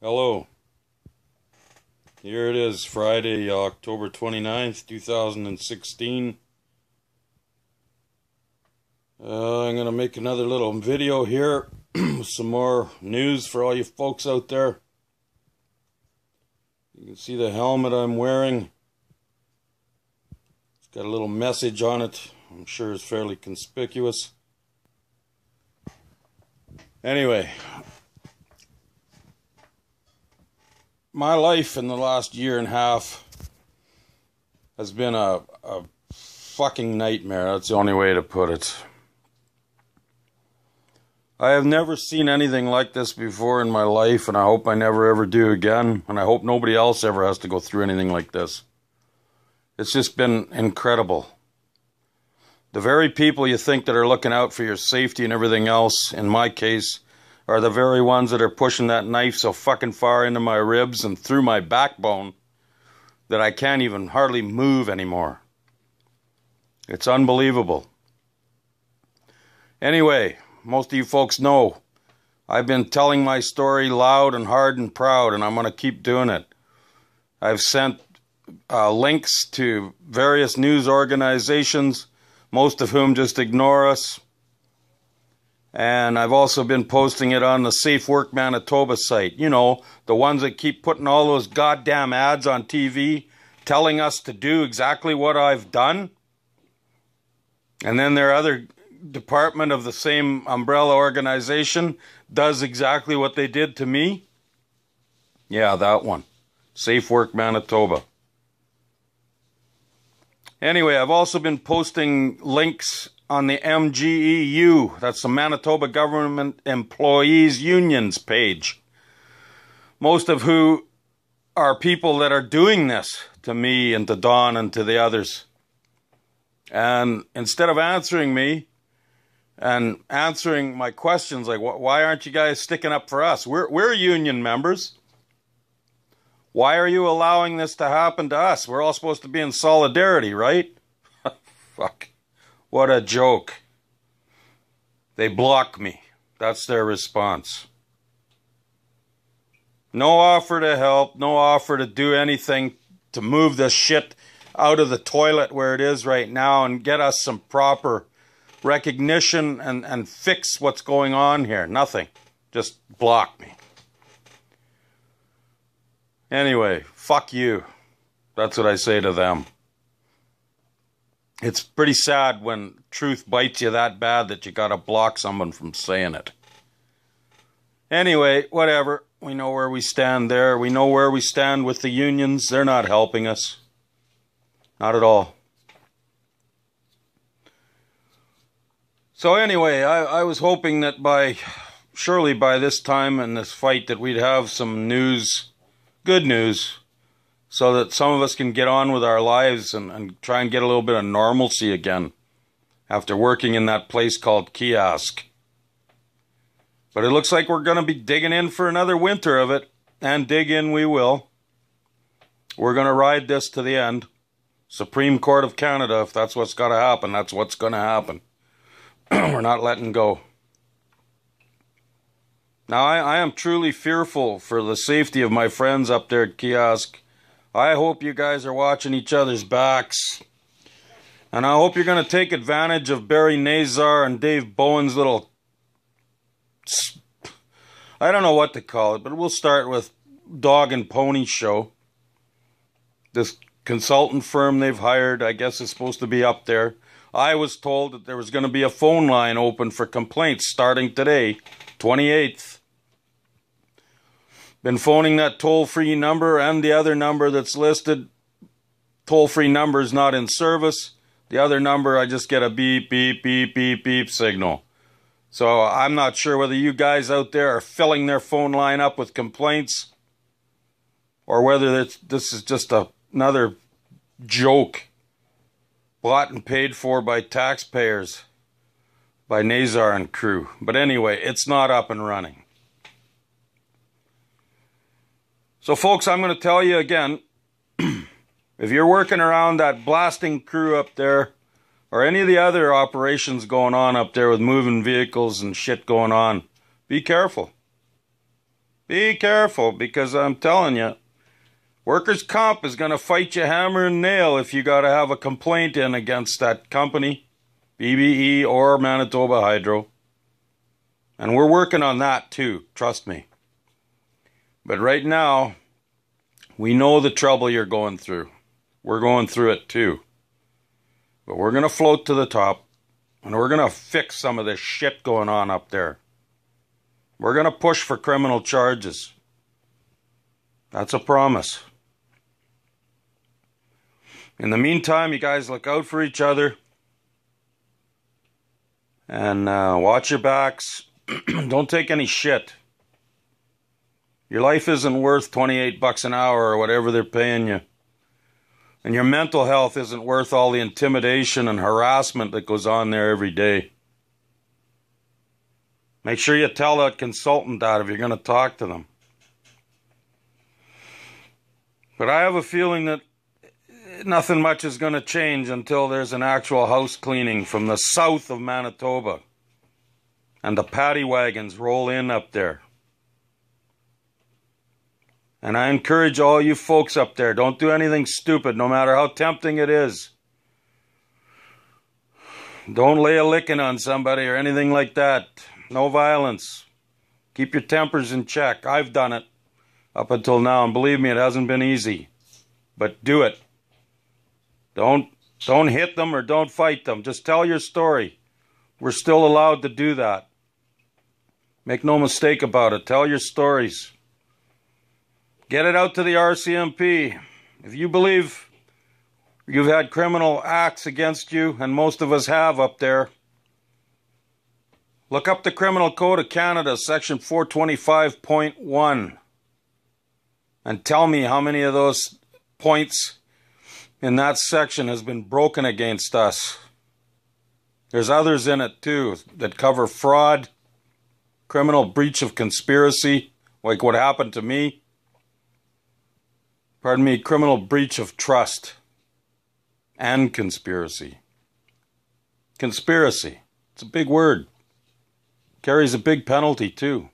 Hello. Here it is, Friday, October 29th, 2016. I'm going to make another little video here with some more news for all you folks out there. You can see the helmet I'm wearing. It's got a little message on it. I'm sure it's fairly conspicuous. Anyway, my life in the last year and a half has been a fucking nightmare. That's the only way to put it. I have never seen anything like this before in my life, and I hope I never ever do again, and I hope nobody else ever has to go through anything like this. It's just been incredible. The very people you think that are looking out for your safety and everything else, in my case, are the very ones that are pushing that knife so fucking far into my ribs and through my backbone that I can't even hardly move anymore. It's unbelievable. Anyway, most of you folks know I've been telling my story loud and hard and proud, and I'm going to keep doing it. I've sent links to various news organizations, most of whom just ignore us. And I've also been posting it on the Safe Work Manitoba site. You know, the ones that keep putting all those goddamn ads on TV telling us to do exactly what I've done. And then their other department of the same umbrella organization does exactly what they did to me. Yeah, that one. Safe Work Manitoba. Anyway, I've also been posting links on the MGEU, that's the Manitoba Government Employees Unions page. Most of who are people that are doing this to me and to Don and to the others. And instead of answering me and answering my questions like, why aren't you guys sticking up for us? We're union members. Why are you allowing this to happen to us? We're all supposed to be in solidarity, right? Fuck. What a joke. They block me. That's their response. No offer to help, no offer to do anything to move this shit out of the toilet where it is right now and get us some proper recognition and fix what's going on here. Nothing. Just block me. Anyway, fuck you. That's what I say to them. It's pretty sad when truth bites you that bad that you gotta block someone from saying it. Anyway, whatever. We know where we stand there. We know where we stand with the unions. They're not helping us. Not at all. So anyway, I was hoping that surely by this time in this fight that we'd have some news, good news, so that some of us can get on with our lives and try and get a little bit of normalcy again after working in that place called Kiosk. But it looks like we're going to be digging in for another winter of it, and dig in we will. We're going to ride this to the end. Supreme Court of Canada, if that's what's got to happen, that's what's going to happen. We're not letting go. Now, I am truly fearful for the safety of my friends up there at Kiosk. I hope you guys are watching each other's backs. And I hope you're going to take advantage of Barry Nazar and Dave Bowen's little... I don't know what to call it, but we'll start with Dog and Pony Show. This consultant firm they've hired, I guess, is supposed to be up there. I was told that there was going to be a phone line open for complaints starting today, 28th. Been phoning that toll-free number and the other number that's listed. Toll-free number is not in service. The other number, I just get a beep, beep, beep, beep, beep signal. So I'm not sure whether you guys out there are filling their phone line up with complaints or whether this is just another joke bought and paid for by taxpayers, by Nazar and crew. But anyway, it's not up and running. So folks, I'm going to tell you again, if you're working around that blasting crew up there, or any of the other operations going on up there with moving vehicles and shit going on, be careful. Be careful, because I'm telling you, workers' comp is going to fight you hammer and nail if you got to have a complaint in against that company, BBE or Manitoba Hydro. And we're working on that too, trust me. But right now, we know the trouble you're going through. We're going through it too. But we're going to float to the top, and we're going to fix some of this shit going on up there. We're going to push for criminal charges. That's a promise. In the meantime, you guys look out for each other. And watch your backs. Don't take any shit. Your life isn't worth $28 an hour or whatever they're paying you. And your mental health isn't worth all the intimidation and harassment that goes on there every day. Make sure you tell that consultant that if you're going to talk to them. But I have a feeling that nothing much is going to change until there's an actual house cleaning from the south of Manitoba. And the paddy wagons roll in up there. And I encourage all you folks up there, don't do anything stupid, no matter how tempting it is. Don't lay a licking on somebody or anything like that. No violence. Keep your tempers in check. I've done it up until now, and believe me, it hasn't been easy. But do it. Don't hit them or don't fight them. Just tell your story. We're still allowed to do that. Make no mistake about it. Tell your stories. Get it out to the RCMP. If you believe you've had criminal acts against you, and most of us have up there, look up the Criminal Code of Canada, section 425.1, and tell me how many of those points in that section has been broken against us. There's others in it too that cover fraud, criminal breach of conspiracy, like what happened to me. Pardon me, criminal breach of trust and conspiracy. Conspiracy, it's a big word. Carries a big penalty too.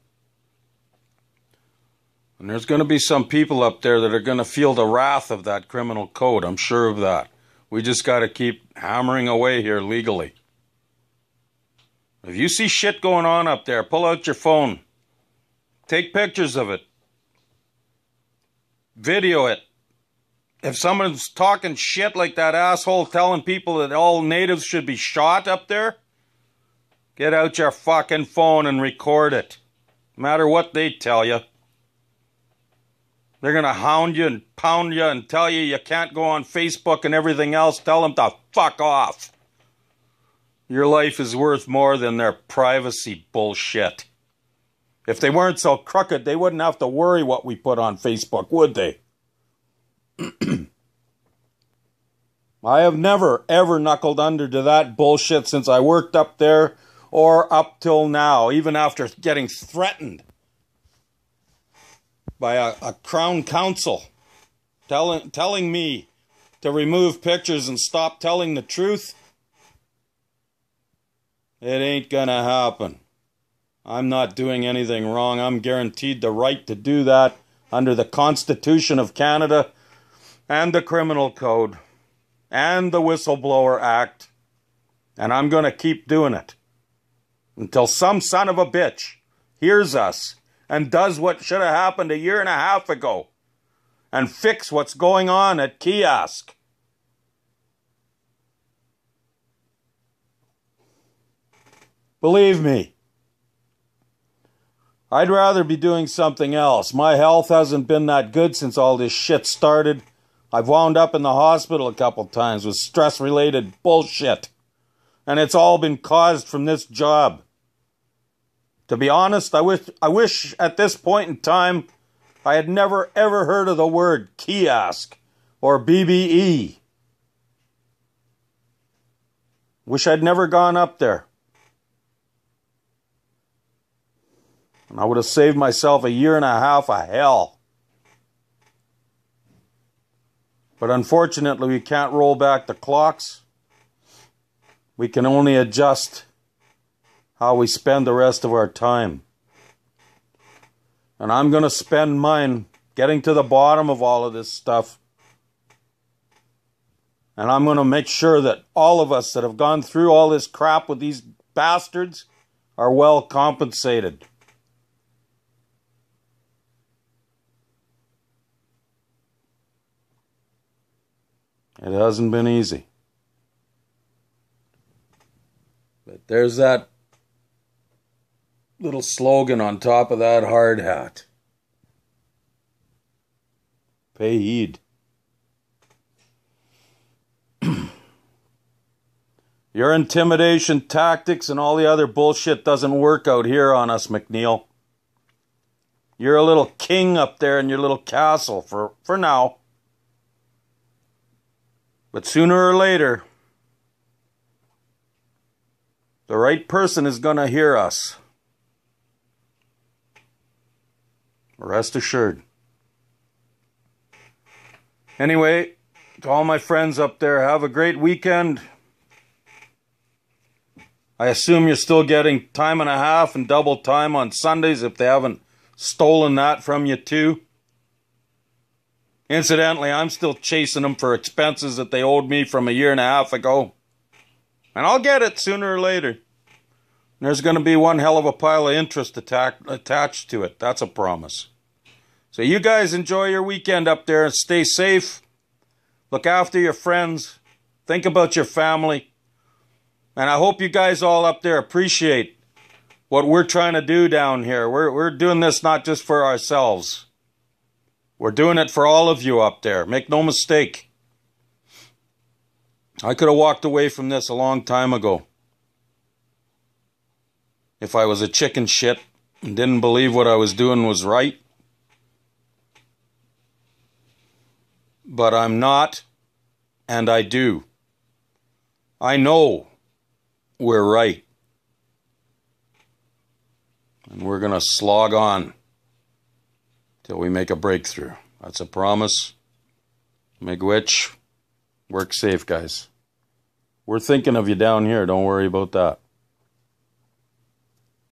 And there's going to be some people up there that are going to feel the wrath of that criminal code. I'm sure of that. We just got to keep hammering away here legally. If you see shit going on up there, pull out your phone. Take pictures of it. Video it. If someone's talking shit like that asshole telling people that all natives should be shot up there, get out your fucking phone and record it. No matter what they tell you. They're going to hound you and pound you and tell you can't go on Facebook and everything else. Tell them to fuck off. Your life is worth more than their privacy bullshit. If they weren't so crooked, they wouldn't have to worry what we put on Facebook, would they? I have never, ever knuckled under to that bullshit since I worked up there or up till now, even after getting threatened by a Crown Counsel telling me to remove pictures and stop telling the truth. It ain't gonna happen. I'm not doing anything wrong. I'm guaranteed the right to do that under the Constitution of Canada and the Criminal Code and the Whistleblower Act. And I'm going to keep doing it until some son of a bitch hears us and does what should have happened a year and a half ago and fix what's going on at Kiosk. Believe me, I'd rather be doing something else. My health hasn't been that good since all this shit started. I've wound up in the hospital a couple times with stress-related bullshit. And it's all been caused from this job. To be honest, I wish at this point in time I had never ever heard of the word kiosk or BBE. Wish I'd never gone up there. And I would have saved myself a year and a half of hell. But unfortunately, we can't roll back the clocks. We can only adjust how we spend the rest of our time. And I'm going to spend mine getting to the bottom of all of this stuff. And I'm going to make sure that all of us that have gone through all this crap with these bastards are well compensated. It hasn't been easy. But there's that little slogan on top of that hard hat. Pay heed. Your intimidation tactics and all the other bullshit doesn't work out here on us, McNeil. You're a little king up there in your little castle for now. But sooner or later, the right person is going to hear us. Rest assured. Anyway, to all my friends up there, have a great weekend. I assume you're still getting time and a half and double time on Sundays if they haven't stolen that from you too. Incidentally, I'm still chasing them for expenses that they owed me from a year and a half ago. And I'll get it sooner or later. And there's going to be one hell of a pile of interest attached to it. That's a promise. So you guys enjoy your weekend up there and stay safe. Look after your friends. Think about your family. And I hope you guys all up there appreciate what we're trying to do down here. We're doing this not just for ourselves. We're doing it for all of you up there. Make no mistake. I could have walked away from this a long time ago. If I was a chicken shit and didn't believe what I was doing was right. But I'm not, and I do. I know we're right. And we're going to slog on till we make a breakthrough. That's a promise. Miigwech, work safe, guys. We're thinking of you down here. Don't worry about that.